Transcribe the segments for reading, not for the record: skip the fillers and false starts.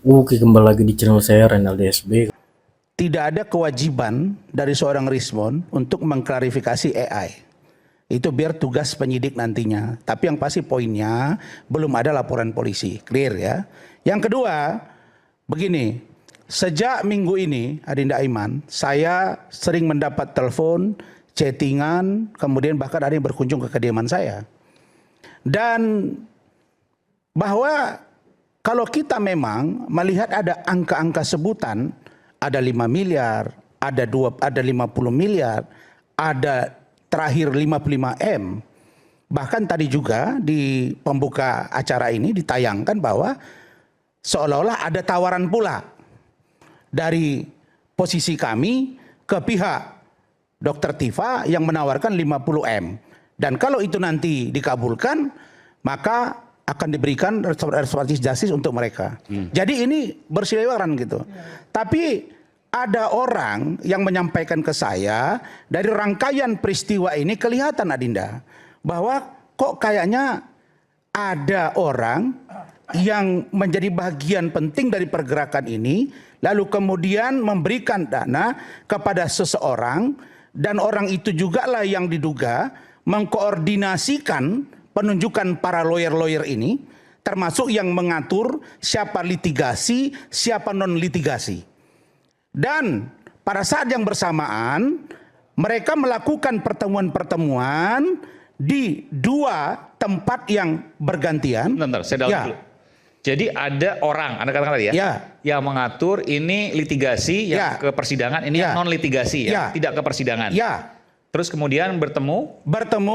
Oke, kembali lagi di channel saya Renaldi SB. Tidak ada kewajiban dari seorang Rismon untuk mengklarifikasi AI. Itu biar tugas penyidik nantinya. Tapi yang pasti poinnya belum ada laporan polisi. Clear ya. Yang kedua, begini. Sejak minggu ini, Adinda Aiman, saya sering mendapat telepon, chattingan, kemudian bahkan ada yang berkunjung ke kediaman saya. Dan bahwa kalau kita memang melihat ada angka-angka sebutan, ada 5 miliar, ada 50 miliar, ada terakhir 55 M. Bahkan tadi juga di pembuka acara ini ditayangkan bahwa seolah-olah ada tawaran pula dari posisi kami ke pihak Dr. Tifa yang menawarkan 50 M. Dan kalau itu nanti dikabulkan, maka akan diberikan restoratif justice untuk mereka. Jadi ini berseliweran gitu. Tapi ada orang yang menyampaikan ke saya dari rangkaian peristiwa ini kelihatan Adinda bahwa kok kayaknya ada orang yang menjadi bagian penting dari pergerakan ini lalu kemudian memberikan dana kepada seseorang dan orang itu juga lah yang diduga mengkoordinasikan penunjukan para lawyer-lawyer ini, termasuk yang mengatur siapa litigasi, siapa non-litigasi. Dan pada saat yang bersamaan, mereka melakukan pertemuan-pertemuan di dua tempat yang bergantian. Bentar, saya dulu. Jadi ada orang, Anda katakan tadi ya, yang mengatur ini litigasi, yang ke persidangan, ini non-litigasi, tidak ke persidangan. Terus kemudian bertemu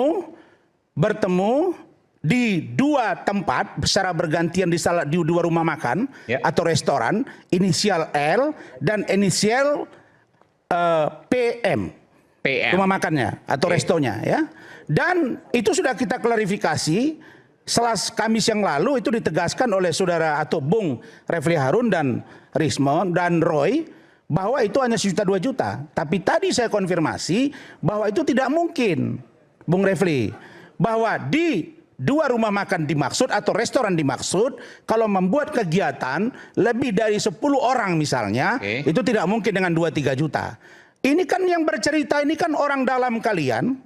di dua tempat secara bergantian di dua rumah makan atau restoran, inisial L dan inisial PM, rumah makannya atau restonya ya. Dan itu sudah kita klarifikasi Kamis yang lalu, itu ditegaskan oleh saudara atau Bung Refli Harun dan Rismon dan Roy bahwa itu hanya 1,2 juta. Tapi tadi saya konfirmasi bahwa itu tidak mungkin, Bung Refli, bahwa di dua rumah makan dimaksud atau restoran dimaksud kalau membuat kegiatan lebih dari 10 orang misalnya, itu tidak mungkin dengan 2-3 juta. Ini kan yang bercerita ini kan orang dalam kalian,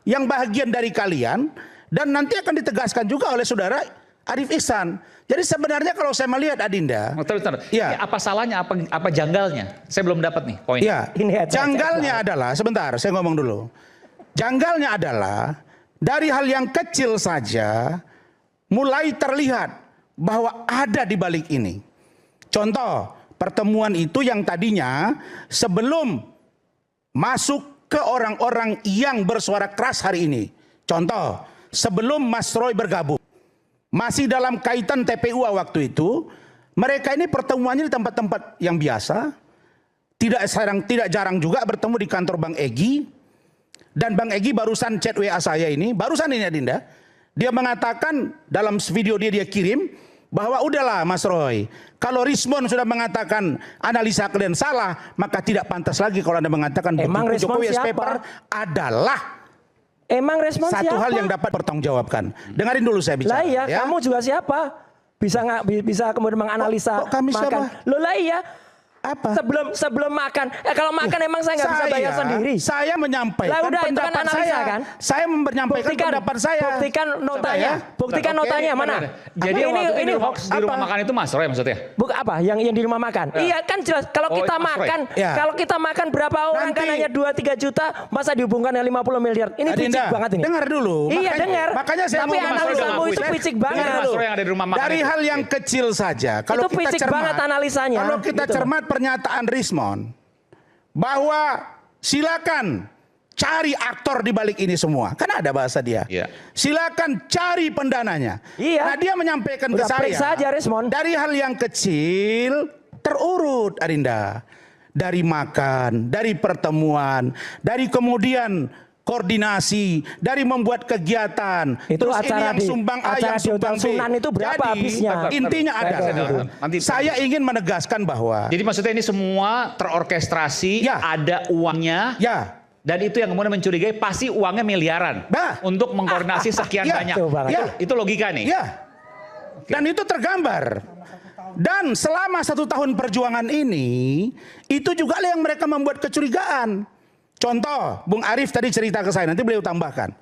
yang bahagian dari kalian, dan nanti akan ditegaskan juga oleh saudara Arif Ihsan. Jadi sebenarnya kalau saya melihat Adinda, ya, apa salahnya, apa janggalnya? Saya belum dapat nih poinnya. Ya, janggalnya adalah, sebentar saya ngomong dulu. Janggalnya adalah dari hal yang kecil saja mulai terlihat bahwa ada di balik ini. Contoh, pertemuan itu yang tadinya sebelum masuk ke orang-orang yang bersuara keras hari ini. Contoh, sebelum Mas Roy bergabung, masih dalam kaitan TPU waktu itu, mereka ini pertemuannya di tempat-tempat yang biasa, tidak jarang juga bertemu di kantor Bang Egy. Dan Bang Egy barusan chat WA saya ini, barusan ini Adinda, dia mengatakan dalam video dia kirim bahwa udahlah Mas Roy, kalau Rismon sudah mengatakan analisa kalian salah, maka tidak pantas lagi kalau Anda mengatakan emang Jokowi paper adalah satu hal yang dapat pertanggungjawabkan. Dengarin dulu saya bicara. Lah iya, ya? Kamu juga siapa? Bisa kemudian menganalisa kok kami makan. siapa? Loh lah iya. Apa? Sebelum makan, kalau makan emang saya nggak bisa bayar sendiri. Saya menyampaikan lah udah, pendapat itu kan analisa, saya. Kan? Saya menyampaikan pendapat saya. Buktikan notanya. Buktikan notanya mana? Jadi ini hoax di rumah makan itu Mas Roy maksudnya? Apa? Yang di rumah makan? Iya kan jelas. Kalau kita makan, kalau kita makan berapa orang kan hanya 2-3 juta, masa dihubungkan dengan 50 miliar? Ini picik banget ini. Dengar dulu. Iya dengar. Makanya saya tapi analisamu itu picik banget. Dari hal yang kecil saja. Kalau itu picik banget analisanya. Kalau kita cermat pernyataan Rismon bahwa silakan cari aktor di balik ini semua. Kan ada bahasa dia. Silakan cari pendananya. Nah, dia menyampaikan ke saya saja, Rismon. Dari hal yang kecil terurut Adinda. Dari makan, dari pertemuan, dari kemudian koordinasi, dari membuat kegiatan. Itu terus acara ini yang sumbang A, yang sumbang B. Sunan itu berapa habisnya? Intinya ada. Saya ingin menegaskan bahwa. Jadi maksudnya ini semua terorkestrasi, ada uangnya. Dan itu yang kemudian mencurigai pasti uangnya miliaran. Untuk mengkoordinasi sekian banyak. Itu logika nih. Dan itu tergambar. Dan selama 1 tahun perjuangan ini, itu juga yang mereka membuat kecurigaan. Contoh, Bung Arief tadi cerita ke saya, nanti beliau tambahkan.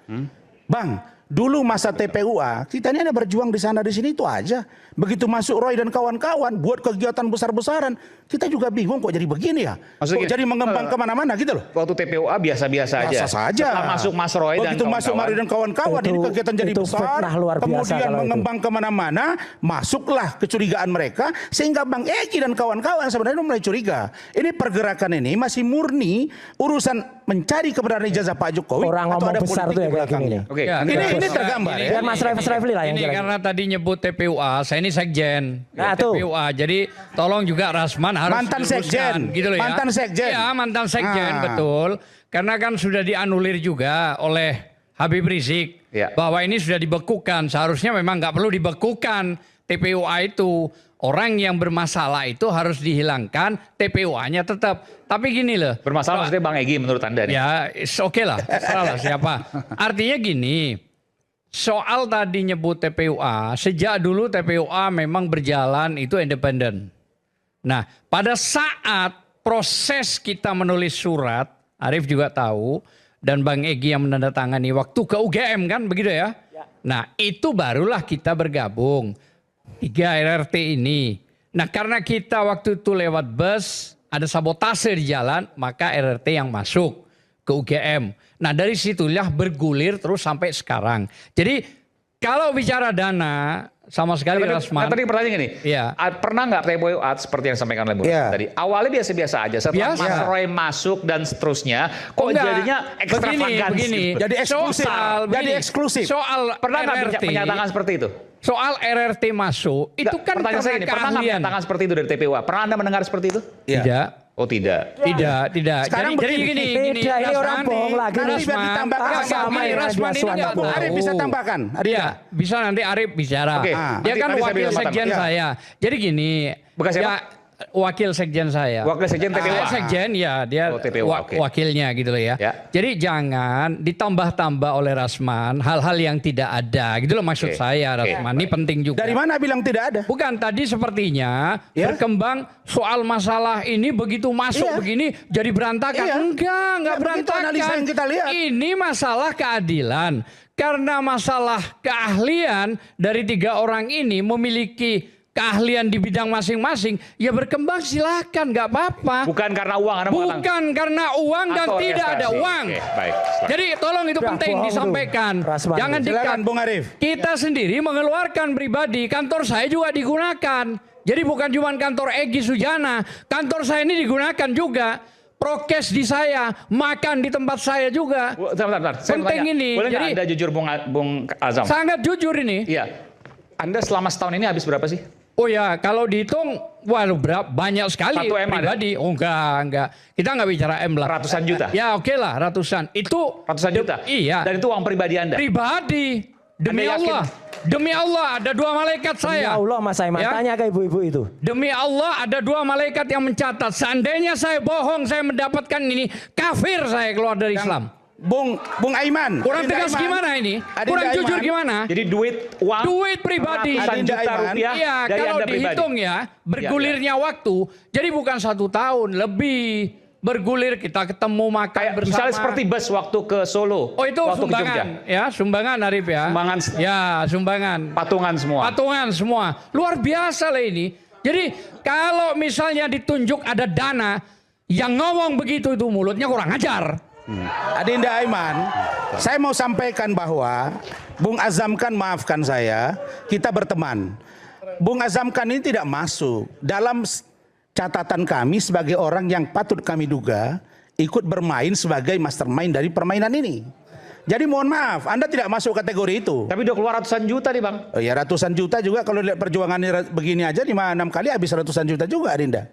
Bang, dulu masa TPUA, kita ini ada berjuang di sana di sini itu aja. Begitu masuk Roy dan kawan-kawan, buat kegiatan besar-besaran, kita juga bingung kok jadi begini ya. Maksudnya kok jadi mengembang kemana-mana gitu loh. Waktu TPUA biasa-biasa aja. Biasa saja. Setelah masuk Mas Roy dan begitu masuk Roy dan kawan-kawan, ini kegiatan jadi itu besar, fitnah luar biasa kemudian mengembang kemana-mana, masuklah kecurigaan mereka, sehingga Bang Egi dan kawan-kawan sebenarnya mulai curiga. Ini pergerakan ini masih murni urusan mencari kebenaran ijazah Pak Jokowi. Orang atau ngomong ada besar politik tuh ya di kayak gini. belakangnya. Oke. Ya, Ini tergambar ya. Biar Mas Refli lah yang ini jelas. karena tadi nyebut TPUA, saya ini sekjen Nah, tuh. TPUA. Jadi tolong juga Rasman harus Mantan diluruskan, sekjen. gitu loh ya. Mantan sekjen. Ya, mantan sekjen, Ah. betul. Karena kan sudah dianulir juga oleh Habib Rizik Ya. bahwa ini sudah dibekukan. Seharusnya memang nggak perlu dibekukan TPUA itu. Orang yang bermasalah itu harus dihilangkan, TPUA-nya tetap. Tapi gini loh. Bermasalah maksudnya Bang Egi menurut Anda nih? Ya, oke lah, terserah lah siapa. Artinya gini, soal tadi nyebut TPUA, sejak dulu TPUA memang berjalan itu independen. Nah, pada saat proses kita menulis surat, Arief juga tahu, dan Bang Egi yang menandatangani waktu ke UGM kan, begitu ya? Nah, itu barulah kita bergabung. 3 RRT ini. Nah, karena kita waktu itu lewat bus, ada sabotase di jalan, maka RRT yang masuk ke UGM. Nah, dari situlah bergulir terus sampai sekarang. Jadi, kalau bicara dana, sama sekali Rasman. Tadi pertanyaan gini, Iya. pernah nggak TPUA seperti yang disampaikan oleh Bung Iya. tadi? Awalnya biasa-biasa aja, setelah Biasa. Mas Roy masuk dan seterusnya, kok Enggak. jadinya ekstravagansi? Begini. Jadi eksklusif. Jadi eksklusif. Soal Pernah nggak RRT, menyatakan seperti itu? soal RRT masuk, itu Nggak, kan pertanyaan saya karena ini, pernah nggak keahlian. menyatakan seperti itu dari TPUA? Pernah Anda mendengar seperti itu? Tidak. Oh tidak. Tidak. Sekarang Jadi begini. gini, Tidak, ini orang Rasman bohong lagi. Nanti biar ditambahkan Enggak, sama gini, yang Rasman ini Suwana nggak bohong. tahu. Arief bisa tambahkan. Iya, bisa nanti Arief bicara. Oke. Dia Nanti- kan nanti saya wakil bilang sekjen Iya. saya. Jadi gini, Bekas siapa? ya, wakil sekjen saya. Wakil sekjen TPUA. Saya sekjen ya, dia Oh, TPUA, oke. wakilnya gitu loh ya. Ya. Jadi jangan ditambah-tambah oleh Rasman hal-hal yang tidak ada. Gitu loh maksud Oke. saya, Oke. Rasman. Ini penting juga. Dari mana bilang tidak ada? Bukan, tadi sepertinya Ya. berkembang soal masalah ini begitu masuk Iya. begini jadi berantakan. Iya. Enggak Ya, begitu berantakan. analisa yang kita lihat. Ini masalah keadilan. Karena masalah keahlian dari 3 orang ini memiliki keahlian di bidang masing-masing, ya berkembang silakan, nggak apa-apa. Bukan karena uang, Anda mengatakan. Bukan karena uang dan Atau tidak ada orkestrasi. uang. Oke, baik. Jadi tolong itu Ya, penting bohong disampaikan. tuh, Rasman. Jangan Silakan Bung Arief. kita sendiri mengeluarkan pribadi, kantor saya juga digunakan. Jadi bukan cuma kantor Egy Sujana, kantor saya ini digunakan juga. Prokes di saya, makan di tempat saya juga. Bentar. Saya mau Penting tanya, ini. boleh nggak Jadi- Anda jujur Bung Azam? Sangat jujur ini. Iya. Anda selama setahun ini habis berapa sih? Oh ya, kalau dihitung, waduh banyak sekali 1 M ada? pribadi. Oh enggak. Kita nggak bicara M lah. Ratusan juta? Ya oke lah, ratusan. Itu Ratusan juta? Iya. Dan itu uang pribadi Anda? Pribadi. Demi Anda yakin? Allah. Demi Allah ada 2 malaikat Ya saya. Allah Mas Aiman, Ya. tanya ke ibu-ibu itu. Demi Allah ada 2 malaikat yang mencatat. Seandainya saya bohong, saya mendapatkan ini, kafir saya keluar dari Islam. Bung Aiman. Kurang Adinda tegas Aiman. gimana ini? Adinda Kurang Aiman. jujur gimana? Jadi uang Duit pribadi. ratusan Adinda juta Aiman. rupiah Iya, dari kalau Anda pribadi. dihitung ya, bergulirnya waktu. Jadi bukan 1 tahun, lebih bergulir kita ketemu makan Kayak bersama. misalnya seperti bus waktu ke Solo. Oh itu waktu ke sumbangan, Jogja. ya sumbangan Arif ya. Sumbangan. Ya sumbangan. Patungan semua. Patungan semua. Luar biasa lah ini. Jadi kalau misalnya ditunjuk ada dana, yang ngomong begitu itu mulutnya kurang ajar. Adinda Aiman, saya mau sampaikan bahwa Bung Azam kan maafkan saya, kita berteman. Bung Azam kan ini tidak masuk dalam catatan kami sebagai orang yang patut kami duga ikut bermain sebagai mastermind dari permainan ini. Jadi mohon maaf, Anda tidak masuk kategori itu. Tapi udah keluar ratusan juta nih Bang. Oh ya ratusan juta juga kalau lihat perjuangannya begini aja 5-6 kali habis ratusan juta juga Adinda.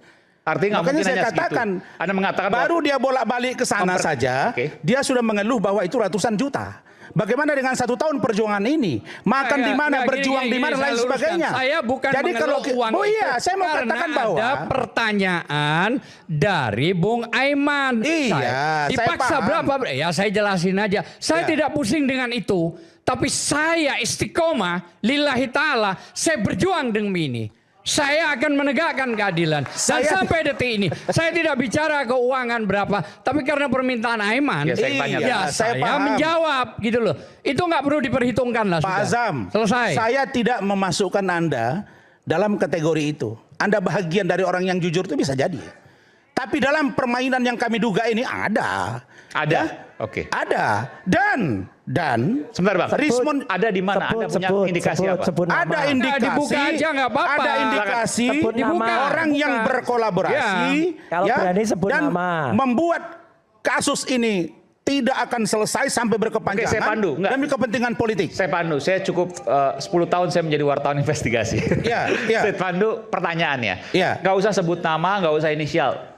Artinya nggak Makanya mungkin saya hanya katakan, segitu. Anda mengatakan baru dia bolak-balik ke sana saja, Oke. dia sudah mengeluh bahwa itu ratusan juta. Bagaimana dengan 1 tahun perjuangan ini? Makan di mana, berjuang di mana, lain sebagainya. Saya bukan Jadi kalau uang oh iya, itu saya mau karena katakan bahwa ada pertanyaan dari Bung Aiman. Iya, saya Dipaksa paham. berapa? Ya saya jelasin aja. Saya Ya. tidak pusing dengan itu. Tapi saya istiqomah lillahi ta'ala. Saya berjuang demi ini. Saya akan menegakkan keadilan. Dan sampai detik ini, saya tidak bicara keuangan berapa, tapi karena permintaan Aiman, saya menjawab gitu loh. Itu nggak perlu diperhitungkan lah. Pak Azam, selesai. Saya tidak memasukkan Anda dalam kategori itu. Anda bahagian dari orang yang jujur itu bisa jadi. Tapi dalam permainan yang kami duga ini ada. Ada. Ya? Oke. Ada. Dan sebentar Bang. Rismon ada di mana? Anda punya indikasi apa? Ada indikasi. Dibuka aja nggak apa-apa. Ada indikasi orang yang berkolaborasi Kalau berani sebut dan nama. membuat kasus ini tidak akan selesai sampai berkepanjangan. Oke, saya pandu. Demi kepentingan politik. Saya pandu. Saya cukup 10 tahun saya menjadi wartawan investigasi. Iya. Saya pandu pertanyaannya. Iya. Nggak usah sebut nama, nggak usah inisial.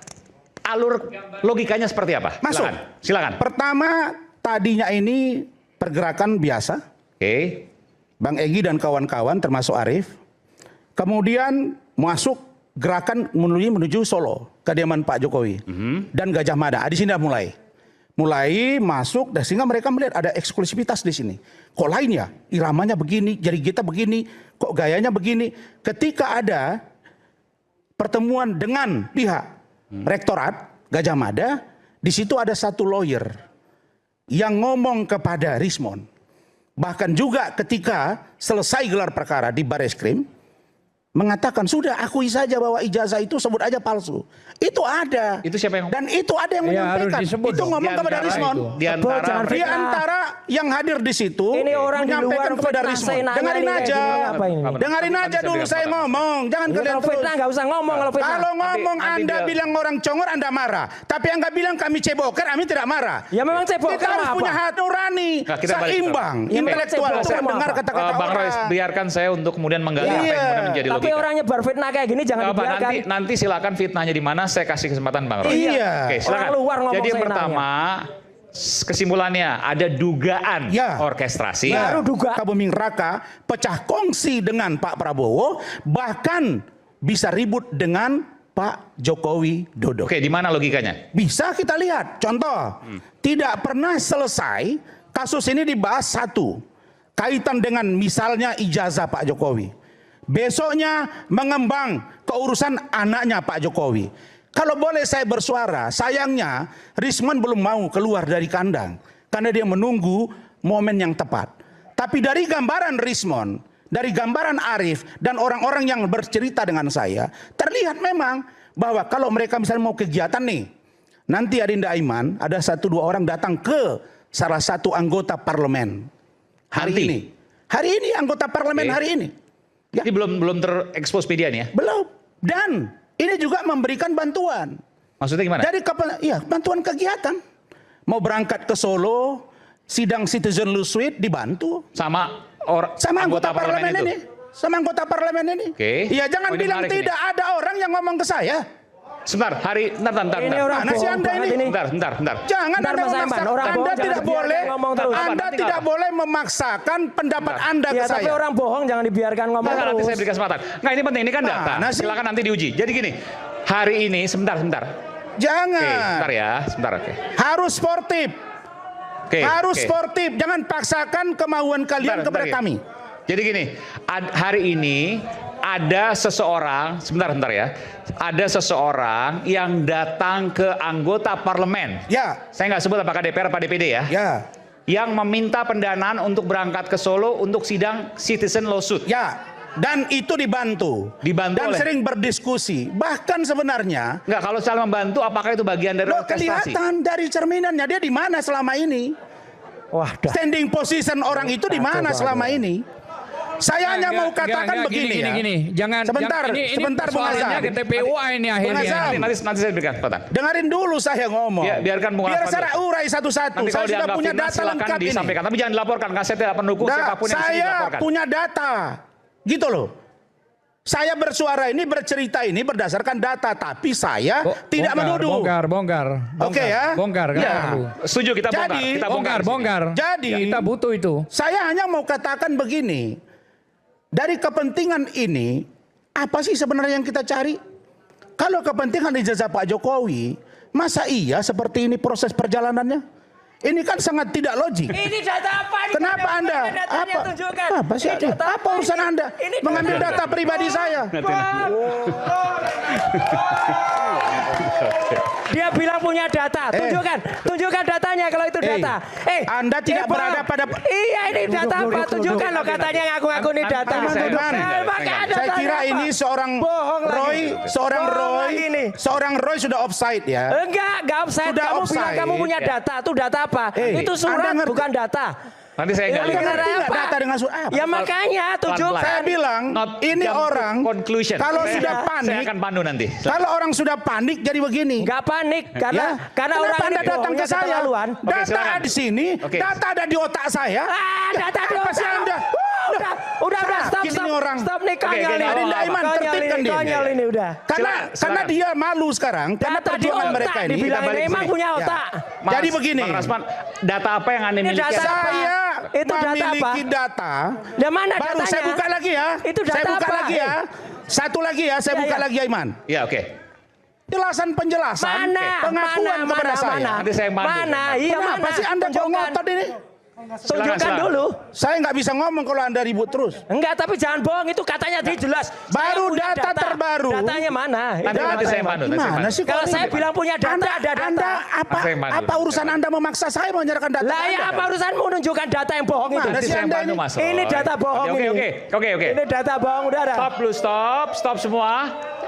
Alur logikanya seperti apa? Masuk. Silakan. Pertama, tadinya ini pergerakan biasa. Oke. Bang Egy dan kawan-kawan termasuk Arief. Kemudian masuk gerakan menuju Solo, kediaman Pak Jokowi. Dan Gajah Mada. Di sini mulai masuk, dan sehingga mereka melihat ada eksklusivitas di sini. Kok lain ya? Iramanya begini, jari kita begini, kok gayanya begini. Ketika ada pertemuan dengan pihak Rektorat Gajah Mada, di situ ada satu lawyer yang ngomong kepada Rismon. Bahkan juga ketika selesai gelar perkara di Bareskrim, mengatakan sudah akui saja bahwa ijazah itu sebut aja palsu. Itu ada. Itu siapa yang Dan itu ada yang menyampaikan. Itu ngomong kepada Rismon. Di antara yang hadir di situ ini orang menyampaikan kepada Rismon. Dengarin aja. Dengarin aja dulu saya ngomong. Jangan kalian terus. Fitnah nggak usah ngomong kalau fitnah. Kalau ngomong Anda bilang orang congor Anda marah. Tapi Anda bilang kami ceboker, kami tidak marah. Ya memang ceboker. Kita harus punya hati nurani, seimbang, intelektual untuk mendengar kata-kata Bang Roy, biarkan saya untuk kemudian menggali apa yang kemudian menjadi logika. Tapi orang nyebar fitnah kayak gini jangan dibiarkan. Nanti silakan fitnahnya di mana, saya kasih kesempatan Bang Roy. Iya. Oke, silakan. Luar ngomong. Jadi yang pertama, kesimpulannya ada dugaan orkestrasi. Baru dugaan. Buming Raka pecah kongsi dengan Pak Prabowo, bahkan bisa ribut dengan Pak Jokowi Dodo. Oke, di mana logikanya? Bisa kita lihat. Contoh, tidak pernah selesai kasus ini dibahas satu. Kaitan dengan misalnya ijazah Pak Jokowi. Besoknya mengembang ke urusan anaknya Pak Jokowi. Kalau boleh saya bersuara, sayangnya Rismon belum mau keluar dari kandang. Karena dia menunggu momen yang tepat. Tapi dari gambaran Rismon, dari gambaran Arief, dan orang-orang yang bercerita dengan saya, terlihat memang bahwa kalau mereka misalnya mau kegiatan nih, nanti Adinda Aiman, ada 1-2 orang datang ke salah satu anggota parlemen. Hari ini anggota parlemen hari ini. Ya. Ini belum terekspos media nih ya? Belum. Dan ini juga memberikan bantuan. Maksudnya gimana? Dari bantuan kegiatan. Mau berangkat ke Solo, sidang Citizen Law Suite dibantu. Sama anggota parlemen ini. Sama anggota parlemen ini. Oke. Ya jangan bilang tidak ada orang yang ngomong ke saya. Sebentar, bentar. Ini orang Mana sih Anda ini? Bentar. Jangan Anda memaksakan. Anda tidak boleh. Anda tidak boleh memaksakan pendapat Anda ke saya. Tapi orang bohong jangan dibiarkan ngomong terus. Nanti saya beri kesempatan. Nggak, ini penting, ini kan data. Silakan nanti diuji. Jadi gini, hari ini sebentar. Jangan. Sebentar. Oke. Harus sportif. Harus oke. sportif. Jangan paksakan kemauan kalian kepada kami. Jadi gini, hari ini ada seseorang, sebentar ya. Ada seseorang yang datang ke anggota parlemen. Ya. Saya nggak sebut apakah DPR atau DPD ya. Ya. Yang meminta pendanaan untuk berangkat ke Solo untuk sidang Citizen Law Suit. Ya. Dan itu dibantu. Dan sering berdiskusi. Bahkan sebenarnya. Enggak, kalau salah membantu apakah itu bagian dari orkestrasi? Kelihatan dari cerminannya. Dia di mana selama ini? Standing position orang itu di mana selama ini? Saya hanya mau katakan begini ya. Jangan sebentar Bung Azam. Ke TPUA ini akhirnya. Nanti saya berikan kesempatan. Dengarin dulu saya ngomong. Ya, biar saya urai satu-satu. Saya sudah punya data lengkap ini. Tapi jangan dilaporkan, karena saya tidak pendukung siapapun yang disini dilaporkan. Saya punya data. Gitu loh. Saya bersuara ini, bercerita ini berdasarkan data, tapi saya tidak menuduh. Bongkar. Oke ya. Bongkar. Setuju, kita bongkar. Bongkar. Jadi kita butuh itu. Saya hanya mau katakan begini. Dari kepentingan ini, apa sih sebenarnya yang kita cari? Kalau kepentingan ijazah Pak Jokowi, masa iya seperti ini proses perjalanannya? Ini kan sangat tidak logik. Ini data apa? Ini Kenapa Anda? Datanya Apa? tunjukkan. Apa sih? Ini data Apa urusan Anda Ini mengambil data pribadi saya? Dia bilang punya data. Tunjukkan datanya kalau itu data. Anda tidak berada pada. Iya, ini data apa? Tunjukkan loh, katanya ngaku-ngaku ini data. Saya kira ini seorang Roy sudah offside ya. Enggak offside. Sudah Kamu offside. bilang kamu punya data. Itu data apa? Itu surat bukan data. Nanti saya nggak lihat. Data dengan surat. Ya makanya tunjukkan. Saya bilang ini orang kalau sudah panik. Saya akan pandu nanti. Kalau orang sudah panik jadi begini. Enggak panik karena Kenapa orang Anda datang ke saya? Data silakan. ada di sini, data ada di otak saya. Data di Apa sih otak. Anda? Udah, stop. Stop nih konyol ini. Arinda Iman, tertibkan dia. Konyol ini udah. Karena dia malu sekarang karena Data di perjuangan otak mereka ini. dibilang ini emang punya otak. Jadi begini. Bang Rasman, data apa yang Anda miliki? data apa? Saya Itu data memiliki apa? data. Dan mana Baru datanya? saya buka lagi ya. Itu data saya buka apa? lagi ya. Satu lagi ya, saya buka lagi ya Iman. Ya, oke. Penjelasan pengakuan kepada saya. Nanti saya pandu. Mana? Iya, Kenapa mana? sih Anda kok ngotot ini? Tunjukkan Silakan. dulu. Saya nggak bisa ngomong kalau Anda ribut terus. Enggak, tapi jangan bohong, itu katanya jelas. Baru Saya punya data terbaru. Datanya mana? Nanti saya pandu. Gimana sih? Kalau kok saya ini? bilang punya data, ada data. Anda Saya pandu. apa urusan Anda memaksa saya menyerahkan data Lah ya Anda? apa urusanmu menunjukkan data yang bohong itu? Mana Nanti sih saya Anda pandu, ini? Mas Roy. Ini data bohong ini. Oke. Ini data bohong, udah ada. Stop dulu, stop semua.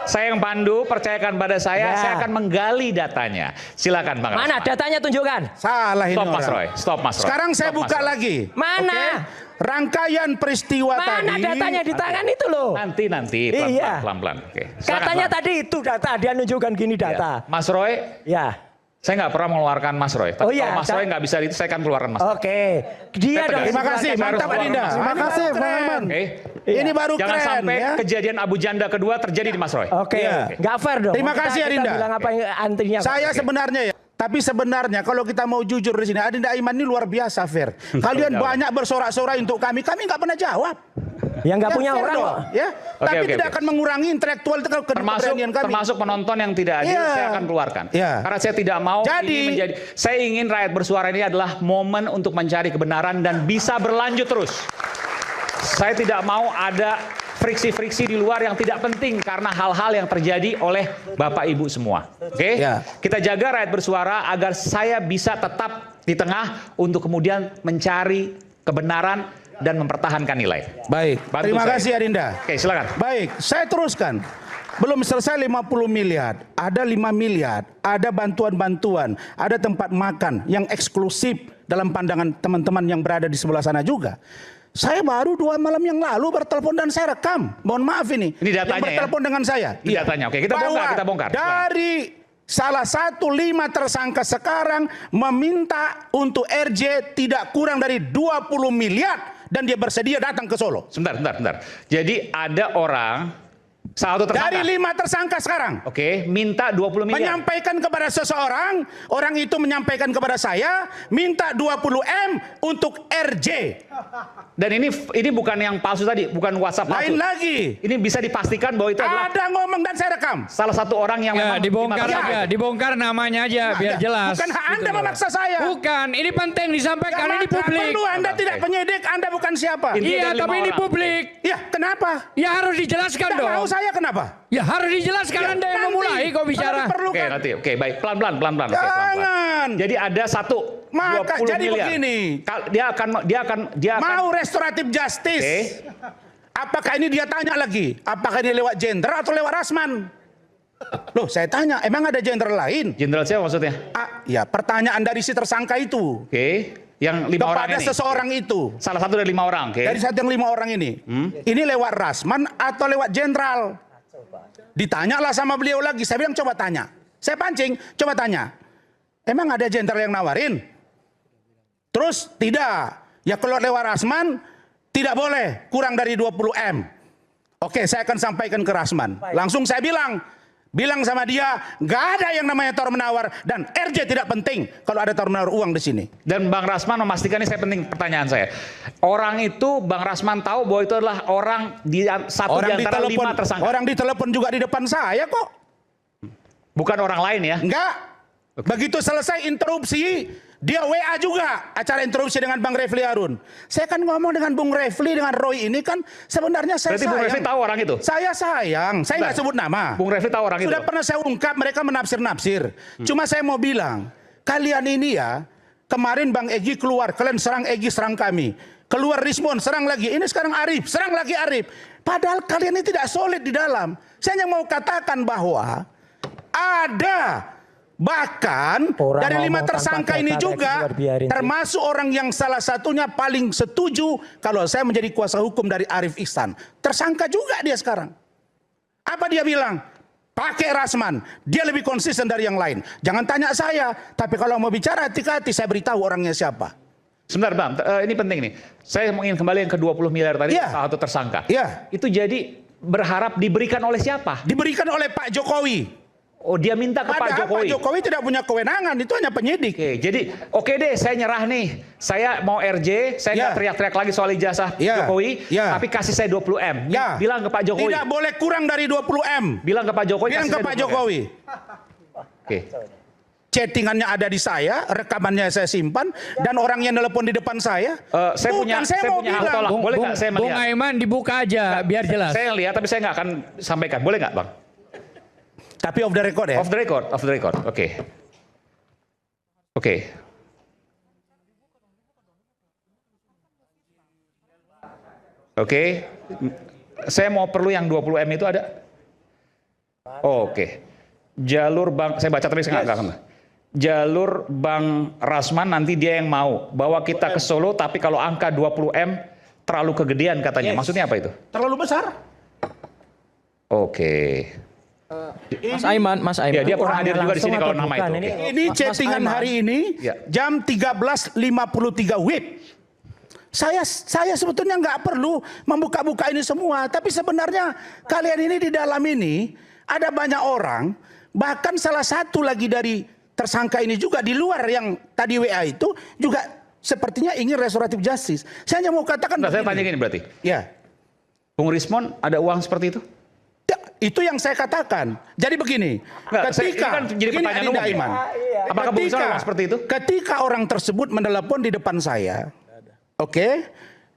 Saya yang pandu, percayakan pada saya. Ya. Saya akan menggali datanya. Silakan Bang Mana Rasman. datanya tunjukkan? Salah ini Stop Mas orang. Roy. Stop Mas Roy. Sekarang saya Stop, Mas buka Roy. lagi. Mana? Oke? Rangkaian peristiwa Mana tadi. datanya di tangan itu loh? Nanti Iya. pelan-pelan. Oke. Silakan, Katanya Bang. tadi itu data, dia nunjukkan gini Ya. data. Mas Roy, Ya. saya nggak pernah mengeluarkan Mas Roy. Tapi Oh iya, kalau Mas Roy nggak bisa itu, saya akan keluarkan Mas Roy. Oke. Dia dong. Terima kasih, Saya harus mantap keluar, Adinda. Mas. Terima kasih, Bang Herman. Oke. Ini baru Jangan keren sampai ya. kejadian Abu Janda kedua terjadi di Mas Roy. Oke. Iya. Nggak fair dong. Terima kasih, Kita Adinda. bilang apa yang antrinya. Saya sebenarnya ya. Tapi sebenarnya kalau kita mau jujur di sini, Adinda Iman ini luar biasa fair. Kalian banyak bersorak-sorai untuk kami nggak pernah jawab. Yang nggak Ya, punya fair orang dong, kok. ya. Tapi oke. tidak akan mengurangi intelektual keberanian kami. Termasuk penonton yang tidak adil, Iya. saya akan keluarkan. Iya. Karena saya tidak mau ini menjadi. Saya ingin rakyat bersuara ini adalah momen untuk mencari kebenaran dan bisa berlanjut terus. Saya tidak mau ada friksi-friksi di luar yang tidak penting karena hal-hal yang terjadi oleh Bapak Ibu semua. Oke? Ya. Kita jaga rakyat bersuara agar saya bisa tetap di tengah untuk kemudian mencari kebenaran dan mempertahankan nilai. Baik. Bantu Terima saya. kasih Adinda. Oke, silakan. Baik, saya teruskan. Belum selesai 50 miliar, ada 5 miliar, ada bantuan-bantuan, ada tempat makan yang eksklusif dalam pandangan teman-teman yang berada di sebelah sana juga. Saya baru 2 malam yang lalu bertelepon dan saya rekam. Mohon maaf ini. Ini datanya yang bertelepon dengan saya. Ini datanya. Oke, kita Bahwa bongkar. Dari salah satu 5 tersangka sekarang meminta untuk RJ tidak kurang dari 20 miliar dan dia bersedia datang ke Solo. Sebentar. Jadi ada orang, salah satu tersangka. Dari 5 tersangka sekarang. Oke, minta 20 miliar. Menyampaikan kepada seseorang, orang itu menyampaikan kepada saya, minta 20 M untuk RJ. Dan ini bukan yang palsu tadi, bukan WhatsApp palsu. Lain lagi. Ini bisa dipastikan bahwa itu adalah Ada ngomong dan saya rekam. salah satu orang yang Ya, memang dibongkar dimaksud. aja, dibongkar namanya aja biar jelas. Bukan hak Anda Gitu loh. memaksa saya. Bukan, ini penting disampaikan, ini Nggak publik. perlu Anda tidak penyidik, Anda bukan siapa. Ini Iya, dari tapi 5 ini orang. publik. Ya, kenapa? Ya harus dijelaskan Tidak dong. tahu saya kenapa. Ya harus dijelaskan, Anda yang Nanti, memulai kok kalau bicara. diperlukan. Oke, baik. Pelan-pelan. Oke, pelan-pelan. Jangan. Jadi ada satu Maka 20 jadi miliar. begini. Dia akan Mau restoratif justice. Oke. Apakah ini dia tanya lagi? Apakah ini lewat jenderal atau lewat Rasman? Loh, saya tanya, emang ada jenderal lain? Jenderal siapa maksudnya? Ya, pertanyaan dari si tersangka itu. Oke. Yang 5 orang Kepada ini. seseorang itu. Salah satu dari 5 orang, oke. Dari satu yang 5 orang ini. Ini lewat Rasman atau lewat jenderal? Ditanyalah sama beliau lagi. Saya bilang coba tanya. Saya pancing, coba tanya. Emang ada jenderal yang nawarin? Terus tidak. Ya kalau lewat Rasman tidak boleh kurang dari 20 M. Oke, saya akan sampaikan ke Rasman. Langsung saya bilang sama dia, nggak ada yang namanya tawar menawar dan RJ tidak penting kalau ada tawar menawar uang di sini. Dan Bang Rasman memastikan ini penting pertanyaan saya. Orang itu Bang Rasman tahu bahwa itu adalah orang di satu di antara 5 tersangka. Orang ditelepon juga di depan saya kok. Bukan orang lain ya. Enggak. Begitu selesai interupsi, Dia WA juga acara interupsi dengan Bang Refli Harun. Saya kan ngomong dengan Bung Refli, dengan Roy ini kan sebenarnya saya Berarti sayang. Bung Refli tahu orang itu? Saya sayang, saya nggak sebut nama. Bung Refli tahu orang itu? Sudah pernah saya ungkap, mereka menafsir-nafsir. Cuma saya mau bilang, kalian ini ya, kemarin Bang Egy keluar, kalian serang Egy, serang kami. Keluar Rismon, serang lagi. Ini sekarang Arif, serang lagi Arif. Padahal kalian ini tidak solid di dalam. Saya hanya mau katakan bahwa ada bahkan Orang dari 5 ngomong tersangka tanpa ini data, juga biarin sih. termasuk orang yang salah satunya paling setuju kalau saya menjadi kuasa hukum dari Arif Ihsan. Tersangka juga dia sekarang. Apa dia bilang? Pakai Rasman, dia lebih konsisten dari yang lain. Jangan tanya saya, tapi kalau mau bicara hati-hati saya beritahu orangnya siapa. Sebentar Bang, ini penting nih. Saya ingin kembali yang ke 20 miliar tadi, salah satu tersangka. Iya. Itu jadi berharap diberikan oleh siapa? Diberikan oleh Pak Jokowi. Oh, dia minta ke Pak Jokowi. Pak Jokowi tidak punya kewenangan, itu hanya penyidik. Oke, jadi oke deh, saya nyerah nih. Saya mau RJ, saya nggak teriak-teriak lagi soal ijazah Jokowi, tapi kasih saya 20 M. Bilang ke Pak Jokowi. Tidak boleh kurang dari 20 M. Bilang ke Pak Jokowi. Bilang ke Pak Jokowi. Oke. Chattingannya ada di saya, rekamannya saya simpan, dan orang yang nelpon di depan saya. Saya punya hak tolak. Boleh nggak saya melihat? Bung Aiman dibuka aja, biar jelas. Saya lihat, tapi saya nggak akan sampaikan. Boleh nggak, Bang? Tapi off the record ya? Off the record, off the record. Oke. Oke. Oke. Saya mau perlu yang 20 M itu ada? Oh, oke. Jalur Bang, saya baca tapi saya nggak akan. Jalur Bang Rasman nanti dia yang mau bawa kita ke Solo, tapi kalau angka 20 M terlalu kegedean katanya. Maksudnya apa itu? Terlalu besar. Oke. Mas Aiman. Ya, dia pernah hadir juga di sini kalau nama itu. Ini chattingan hari ini jam 13.53 WIB. Saya sebetulnya nggak perlu membuka-buka ini semua, tapi sebenarnya kalian ini di dalam ini ada banyak orang, bahkan salah satu lagi dari tersangka ini juga di luar yang tadi WA itu juga sepertinya ingin restoratif justice. Saya hanya mau katakan. Saya tanya gini berarti. Ya. Bung Rismon ada uang seperti itu? Itu yang saya katakan. Jadi begini, ketika kan jadi pertanyaan umum. Iman, apakah Bung Rismon ada seperti itu? Ketika orang tersebut menelepon di depan saya, oke,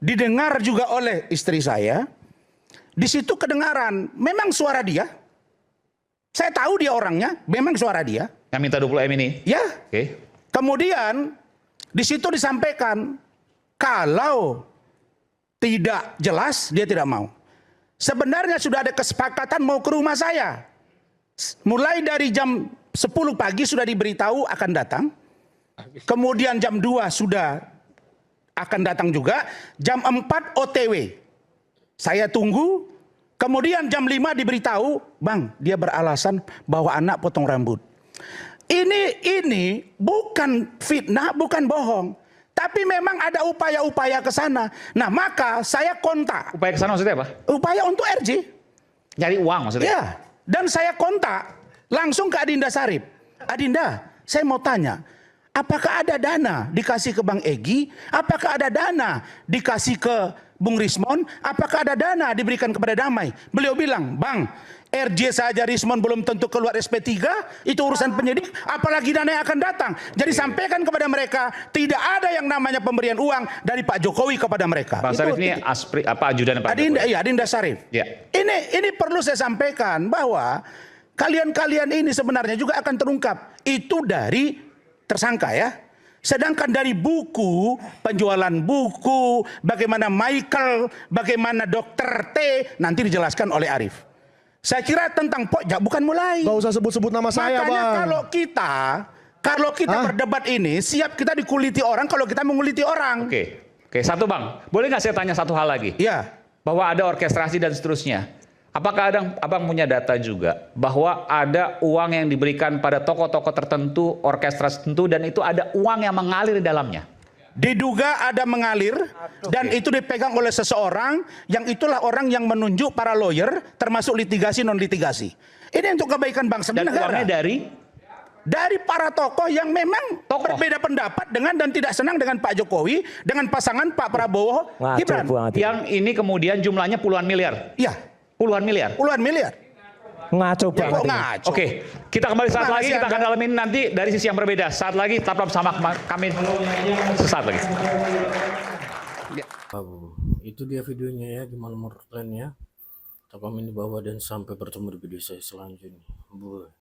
didengar juga oleh istri saya, di situ kedengaran, memang suara dia. Saya tahu dia orangnya, memang suara dia. Yang minta 20 M ini? Ya. Oke. Kemudian di situ disampaikan kalau tidak jelas dia tidak mau. Sebenarnya sudah ada kesepakatan mau ke rumah saya. Mulai dari jam 10 pagi sudah diberitahu akan datang. Kemudian jam 2 sudah akan datang juga. Jam 4 OTW. Saya tunggu. Kemudian jam 5 diberitahu, Bang, dia beralasan bahwa anak potong rambut. Ini bukan fitnah, bukan bohong. Tapi memang ada upaya-upaya ke sana. Nah, maka saya kontak. Upaya ke sana maksudnya apa? Upaya untuk RJ. Nyari uang maksudnya? Ya. Dan saya kontak langsung ke Adinda Sarip. Adinda, saya mau tanya, apakah ada dana dikasih ke Bang Egy? Apakah ada dana dikasih ke Bung Rismon? Apakah ada dana diberikan kepada Damai? Beliau bilang, Bang, RJ saja Rismon belum tentu keluar SP3, itu urusan penyidik, apalagi dana yang akan datang. Jadi sampaikan kepada mereka, tidak ada yang namanya pemberian uang dari Pak Jokowi kepada mereka. Bang Sarif ini ajudan Pak Adinda, Jokowi? iya, Adinda Sarif. Ya. Ini perlu saya sampaikan bahwa kalian ini sebenarnya juga akan terungkap. Itu dari tersangka ya. Sedangkan dari buku, penjualan buku, bagaimana Michael, bagaimana Dr. T, nanti dijelaskan oleh Arif. Saya kira tentang pojok bukan mulai. Gak usah sebut-sebut nama saya, Bang. Makanya kalau kita berdebat ini, siap kita dikuliti orang kalau kita menguliti orang. Oke, satu Bang. Boleh nggak saya tanya satu hal lagi? Iya. Bahwa ada orkestrasi dan seterusnya. Apakah Abang punya data juga bahwa ada uang yang diberikan pada tokoh-tokoh tertentu, orkestrasi tertentu, dan itu ada uang yang mengalir di dalamnya? Diduga ada mengalir dan itu dipegang oleh seseorang yang itulah orang yang menunjuk para lawyer termasuk litigasi non litigasi. Ini untuk kebaikan bangsa dan negara. Uangnya dari para tokoh yang memang berbeda pendapat dengan dan tidak senang dengan Pak Jokowi, dengan pasangan Pak Prabowo Gibran. Yang ini kemudian jumlahnya puluhan miliar. Iya. Puluhan miliar. Puluhan miliar. Ngaco Ya, banget. kok ini. ngaco? Oke, kita kembali saat Gimana lagi, sih kita akan Anda? dalamin nanti dari sisi yang berbeda. Saat lagi, tetaplah bersama kami sesaat lagi. Itu dia videonya ya, gimana menurut kalian ya? Komen di bawah dan sampai bertemu di video saya selanjutnya.